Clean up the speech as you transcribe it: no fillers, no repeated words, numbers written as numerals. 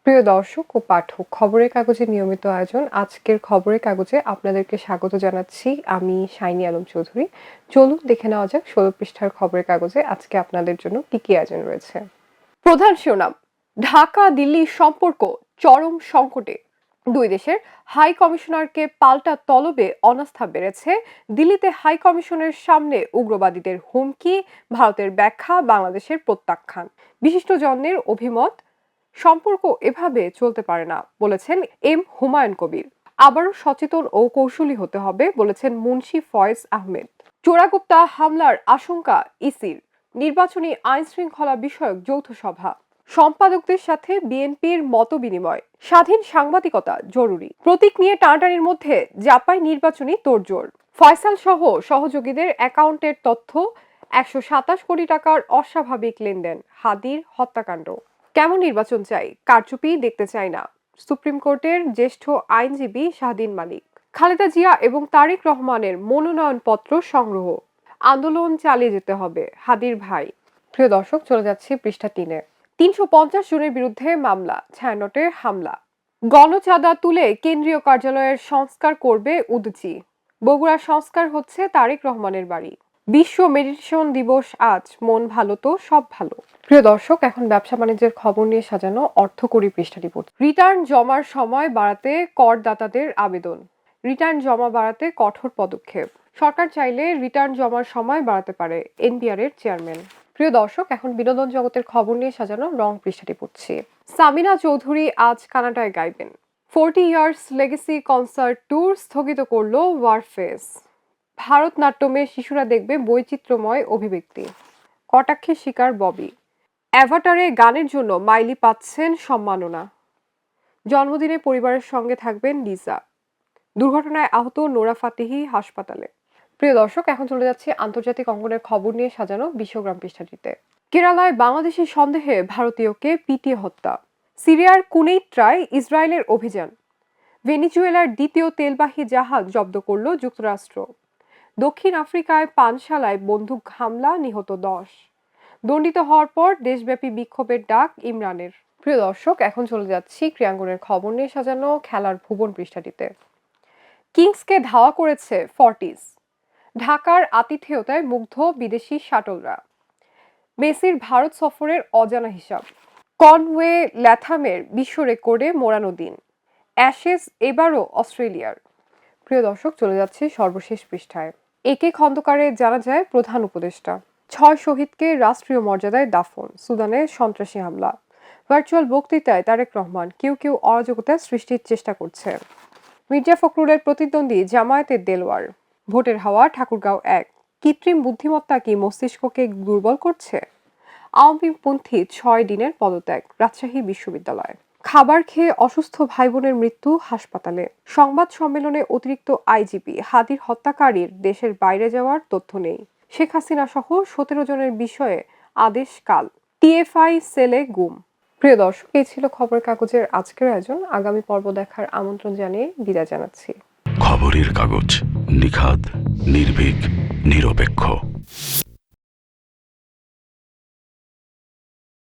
প্রিয় দর্শক ও পাঠক, খবরের কাগজের নিয়মিত আয়োজন আজকের খবরের কাগজে আপনাদেরকে স্বাগত জানাচ্ছি। আমি শাইনি আলম চৌধুরী। চলুন দেখে নেওয়া যাক ১৬ পৃষ্ঠার খবরের কাগজে আজকে আপনাদের জন্য কি আয়োজন রয়েছে। প্রধান শিরোনাম: ঢাকা দিল্লি সম্পর্ক চরম সংকটে, দুই দেশের হাই কমিশনারকে পাল্টা তলবে অনাস্থা বেড়েছে। দিল্লিতে হাই কমিশনের সামনে উগ্রবাদীদের হুমকি, ভারতের ব্যাখ্যা, বাংলাদেশের প্রত্যাখ্যান। বিশিষ্টজনদের অভিমত, সম্পর্ক এভাবে চলতে পারে না বলেছেন এম হুমায়ুন কবির। আবারও সচেতন ও কৌশলী হতে হবে বলেছেন মুন্সি ফয়েজ আহমেদ। চোরাগুপ্তা হামলার আশঙ্কা ইসির। নির্বাচনী আইন শৃঙ্খলা বিষয়ক যৌথ সভা। সম্পাদকদের সাথে বিএনপির মতবিনিময়। স্বাধীন সাংবাদিকতা জরুরি। প্রতীক নিয়ে টানাটানির মধ্যে জাপায় নির্বাচনী তোড়জোড়। ফয়সাল সহ সহযোগীদের অ্যাকাউন্টের তথ্য, ১২৭ কোটি টাকার অস্বাভাবিক লেনদেন। হাদির হত্যাকাণ্ড। কেমন নির্বাচন চাই? কারচুপি দেখতে চাই না, সুপ্রিম কোর্টের জ্যেষ্ঠ আইনজীবী শাহদিন মালিক। খালেদা জিয়া এবং তারেক রহমানের মনোনয়নপত্র সংগ্রহ। আন্দোলন চালিয়ে যেতে হবে, হাদির ভাই। প্রিয় দর্শক, চলে যাচ্ছি পৃষ্ঠা ৩-এ। ৩৫০ জনের বিরুদ্ধে মামলা, ছায়ানটের হামলা। গণচাঁদা তুলে কেন্দ্রীয় কার্যালয়ের সংস্কার করবে উদচি। বগুড়া সংস্কার হচ্ছে তারেক রহমানের বাড়ি। বিশ্ব মেডিটেশন দিবস আজ, মন ভালো তো সব ভালো। প্রিয় দর্শক, এখন ব্যবসা বাণিজ্যের খবর নিয়ে সাজানো অর্থকরী পৃষ্ঠাটি পড়ছি। রিটার্ন জমার সময় বাড়াতে করদাতাদের আবেদন। রিটার্ন জমা বাড়াতে কঠোর পদক্ষেপ। সরকার চাইলে রিটার্ন জমার সময় বাড়াতে পারে, এনবিআর এর চেয়ারম্যান। প্রিয় দর্শক, এখন বিনোদন জগতের খবর নিয়ে সাজানো রং পৃষ্ঠাটি পড়ছি। সামিনা চৌধুরী আজ কানাডায় গাইবেন। 40 ইয়ার্স লেগেসি কনসার্ট ট্যুর স্থগিত করল ওয়ারফেস। ভারতনাট্যমে শিশুরা দেখবে বৈচিত্র্যময় অভিব্যক্তি। কটাক্ষের শিকার ববি। অ্যাভাটারে গানের জন্য মাইলি পাচ্ছেন সম্মাননা। জন্মদিনে পরিবারের সঙ্গে থাকবেন লিজা। দুর্ঘটনায় আহত নোরা ফাতেহি হাসপাতালে। প্রিয় দর্শক, এখন চলে যাচ্ছে আন্তর্জাতিক অঙ্গনের খবর নিয়ে সাজানো বিশ্বগ্রাম পৃষ্ঠাটিতে। কেরালায় বাংলাদেশি সন্দেহে ভারতীয়কে পিটিয়ে হত্যা। সিরিয়ার কুনেইত্রায় ইসরায়েলের অভিযান। ভেনিজুয়েলার দ্বিতীয় তেলবাহী জাহাজ জব্দ করল যুক্তরাষ্ট্র। দক্ষিণ আফ্রিকায় পানশালায় বন্দুক হামলা, নিহত 10। দণ্ডিত হওয়ার পর দেশব্যাপী বিক্ষোভের ডাক ইমরানের। প্রিয় দর্শক, এখন চলে যাচ্ছি ক্রীড়াঙ্গনের খবর নিয়ে সাজানো খেলার ভুবন পৃষ্ঠাটিতে। কিংসকে ধাওয়া করেছে ফর্টিস। ঢাকার আতিথেয়তায় মুগ্ধ বিদেশি শাটলরা। মেসির ভারত সফরের অজানা হিসাব। কনওয়ে ল্যাথামের বিশ্ব রেকর্ডে মোড়ানো দিন। অ্যাশেজ এবারও অস্ট্রেলিয়ার। প্রিয় দর্শক, চলে যাচ্ছে সর্বশেষ পৃষ্ঠায়। একে খন্দকারে জানা যায় প্রধান উপদেষ্টা। 6 শহীদকে রাষ্ট্রীয় মর্যাদায় দাফন। সুদানে সন্ত্রাসী হামলা। ভার্চুয়াল বক্তৃতায় তারেক রহমান, কেউ কেউ অরাজকতা সৃষ্টির চেষ্টা করছে। মির্জা ফখরুলের প্রতিদ্বন্দ্বী জামায়াতের দেলোয়ার। ভোটের হাওয়া ঠাকুরগাঁও 1। কৃত্রিম বুদ্ধিমত্তা কি মস্তিষ্ককে দুর্বল করছে? আওয়ামীপন্থী 6 দিনের পদত্যাগ রাজশাহী বিশ্ববিদ্যালয়। খাবার খেয়ে অসুস্থ ভাই বোনের মৃত্যু হাসপাতালে। সংবাদ সম্মেলনে অতিরিক্ত আইজিপি, হাদির হত্যাকারীর দেশের বাইরে যাওয়ার তথ্য নেই। শেখ হাসিনা সহ 17 জনের বিষয়ে আদেশ কাল। টিএফআই সেলে গুম। প্রিয় দর্শক, এই ছিল খবরের কাগজের আজকের আয়োজন। আগামী পর্ব দেখার আমন্ত্রণ জানিয়ে বিদায় জানাচ্ছি। খবরের কাগজ, নিখাদ, নির্ভীক, নিরপেক্ষ।